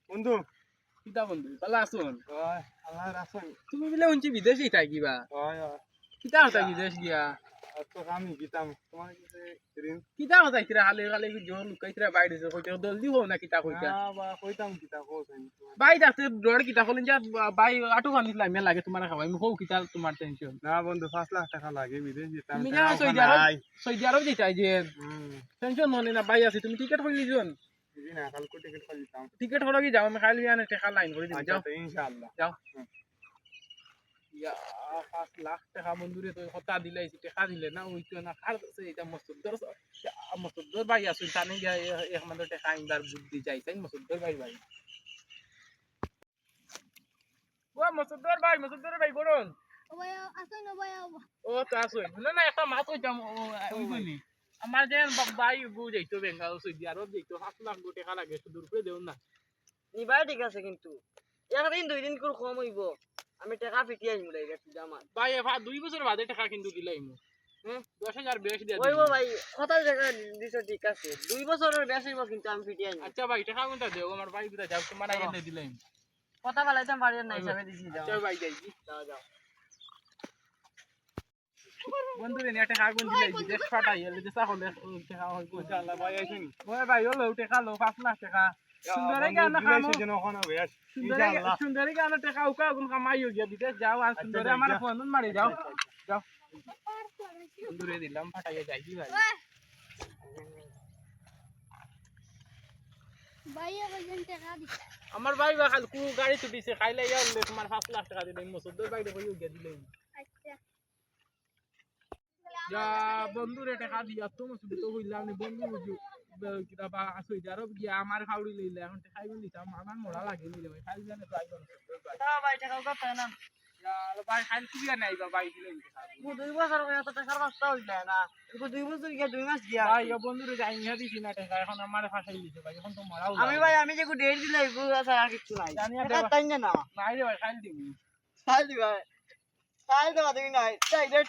বন্ধু কিতা বন্ধু ভালো আছুন আল্লাহ রাখুন। তুমি বলে শুনছি বিদেশে থাকিবা কিতা হতা বিদেশ গিয়া তো আমি গীতাম তোমার কাছে ঋণ কিতা হতা কিরা হালে হালে জোর লুকাইতরা বাইরে কইতে জলদি হো না কিতা কইতা না বা কইতাম গীতা কোথায় বাই যাতে ডর কিতা কইলেন যা বাই আটু খানিস লাগে লাগে তোমার খাওয়াই মু কও কিতা তোমার টেনশন না বন্ধু 5 লাখ টাকা লাগে বিদেশ যেতাম তুমি যা সৌদি আরব যেতাই যে টেনশন মনে না বাই আছে তুমি টিকেট কইলি জন না কালকে টিকিট করে দিতাম টিকেট হলো কি যাও আমি খাইলি আনে টাকা লাইন করে দিই যাও ইনশাআল্লাহ যাও ইয়া 5 লাখ টাকা বন্ধুরে তো হতা দিলাইছি টাকা দিলে না ওই তো না খার এটা মসুদ্দর ভাই আসুন জানি গিয়া এক মাত্র টাকা আইনবার বুদ্ধি যাইছেন মসুদ্দর ভাই ও মসুদ্দর ভাই বলুন ও ভাই আসুন ও ভাই ও তো আসুন না একটা মাছ হইতাম ওই কইনি আমার যে ভাই বউ যাইতো বেঙ্গাল সৌদি আরব যাইতো 5 লাখ টাকা লাগে শুধু করে দেও না নিবাই ঠিক আছে কিন্তু একদিন দুই দিন করে কম হইব আমি টাকা ফিটি আইমু লাইগা তুই আমার ভাই 2 বছর বাদে টাকা কিন্তু দিলাইমু 10,000 বেশি দিয়া ওইব ভাই কত টাকা দিছ ঠিক আছে 2 বছরের বেশি হইব কিন্তু আমি ফিটি আইমু আচ্ছা ভাই টাকা কোনটা দেও আমার ভাই বিদা যাও তোমার আগে দিলাইম কথা বলাইতাম পারি না হিসাবে দিছি যাও আচ্ছা ভাই যাই যাও বন্ধু রে নেটে কাগুন দিলাই বিদেশ ফাটাই এলে দেশা হলে টাকা হই ইনশাআল্লাহ ভাই আইছেন ওই ভাই হলো টাকা লো 5 লাখ টাকা সুন্দরে গানা খামো যেন ওখানে বেশ ইনশাআল্লাহ সুন্দরে গানা টাকা উকা গুন কামাইও গিয়া বিদেশ যাও আর সুন্দরে আমার ফোন মারি যাও যাও বন্ধু রে দিলাম ফাটাইয়া যাই ভাই ভাইয়া কইছেন টাকা দিতে আমার ভাই বা কাল কু গাড়ি তো দিছে খাইলে ইয়া তোমার 5 লাখ টাকা দিলাম মসুদ্দর ভাই দেখো গিয়া দিলাম আচ্ছা যা বন্ধু রে টাকা দিয়া তো মসুদ্দর তো হইলাম নি বন্ধু বুঝু কিটা বা আসই যারো গিয়া আমার খাউড়ি লইলে এখন টাকা গুন দিতাম আমার মোড়া লাগে নিলে ভাই খাইল জানে তো আইবো না ভাই টাকা কত না ভাই খাইল কি জানে আইবা ভাই দিলাম 2 বছর হয়ে এত টাকার রাস্তা হইল না এরকম 2 বছর গিয়া 2 মাস গিয়া ভাই ও বন্ধু রে যাই নিয়া দিছি না টাকা এখন আমার ফাঁসাই দিছে ভাই এখন তো মরাও আমি ভাই আমি যে ডেট দিলাই এগুলো আছে আর কিছু নাই জানি আর টাকা তাই না নাই রে ভাই খাইল দিবি তাই দিবা তাই দেবা তুমি নাই তাই ডেট